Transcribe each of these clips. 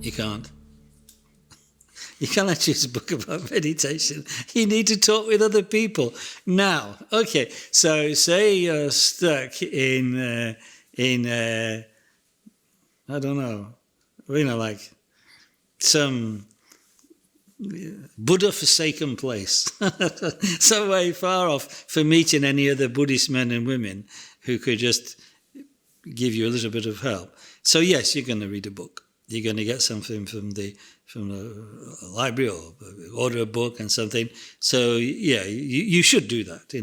You can't. You cannot choose a book about meditation. You need to talk with other people. Now, okay, so say you're stuck in I don't know, like some Buddha-forsaken place, somewhere far off, for meeting any other Buddhist men and women who could just give you a little bit of help. So yes, you're going to read a book. You're going to get something from the library or order a book and something. So yeah, you should do that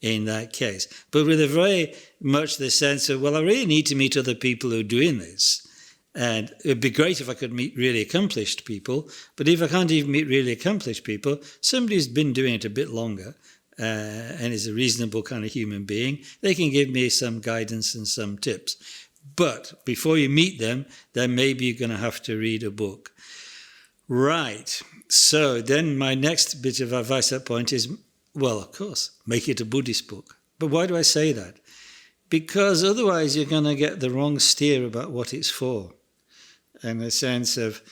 in that case. But with a very much the sense of, well, I really need to meet other people who are doing this. And it'd be great if I could meet really accomplished people. But if I can't even meet really accomplished people, somebody who's been doing it a bit longer and is a reasonable kind of human being, they can give me some guidance and some tips. But before you meet them, then maybe you're going to have to read a book. Right. So then my next bit of advice at that point is, well, of course, make it a Buddhist book. But why do I say that? Because otherwise you're going to get the wrong steer about what it's for. In the sense of,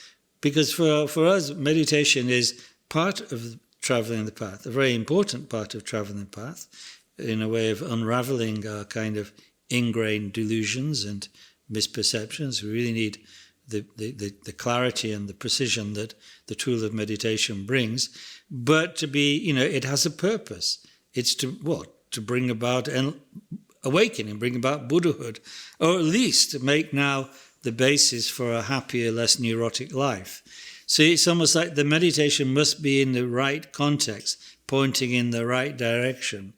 because for us, meditation is part of traveling the path, a very important part of traveling the path, in a way of unraveling our kind of ingrained delusions and misperceptions. We really need the clarity and the precision that the tool of meditation brings. But to be, it has a purpose. It's to bring about awakening, bring about Buddhahood, or at least to make now the basis for a happier, less neurotic life. So it's almost like the meditation must be in the right context, pointing in the right direction.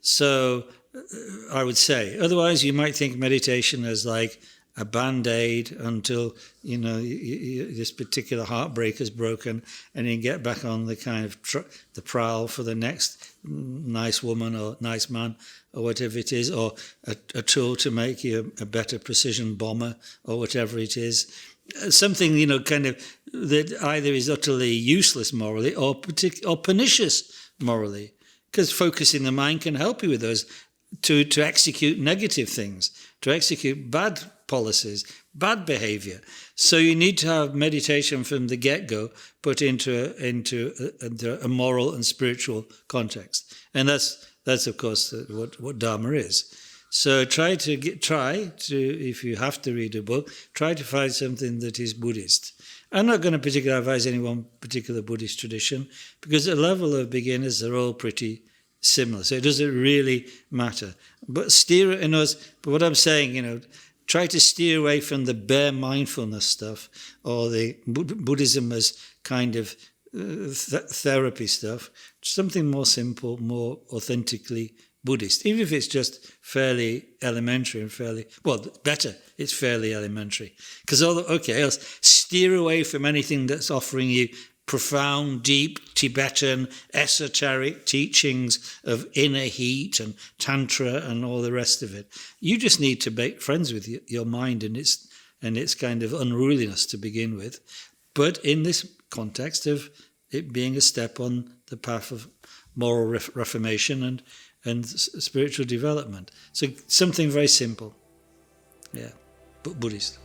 So I would say, otherwise you might think meditation as like a band-aid until, this particular heartbreak is broken and you get back on the kind of the prowl for the next nice woman or nice man or whatever it is, or a tool to make you a better precision bomber or whatever it is. Something, kind of that either is utterly useless morally or pernicious morally, because focusing the mind can help you with those, to execute negative things, to execute bad policies, bad behavior. So you need to have meditation from the get-go put into a moral and spiritual context. And that's of course what Dharma is. So try to, if you have to read a book, try to find something that is Buddhist. I'm not going to particularly advise any one particular Buddhist tradition, because at the level of beginners, they're all pretty similar. So it doesn't really matter. But steer it in us. But what I'm saying, try to steer away from the bare mindfulness stuff or the Buddhism as kind of therapy stuff. Something more simple, more authentically Buddhist, even if it's just fairly elementary and better, it's fairly elementary. Because else steer away from anything that's offering you profound, deep Tibetan, esoteric teachings of inner heat and tantra and all the rest of it. You just need to make friends with your mind and its kind of unruliness to begin with, but in this context of it being a step on the path of moral reformation and spiritual development. So something very simple, but Buddhist.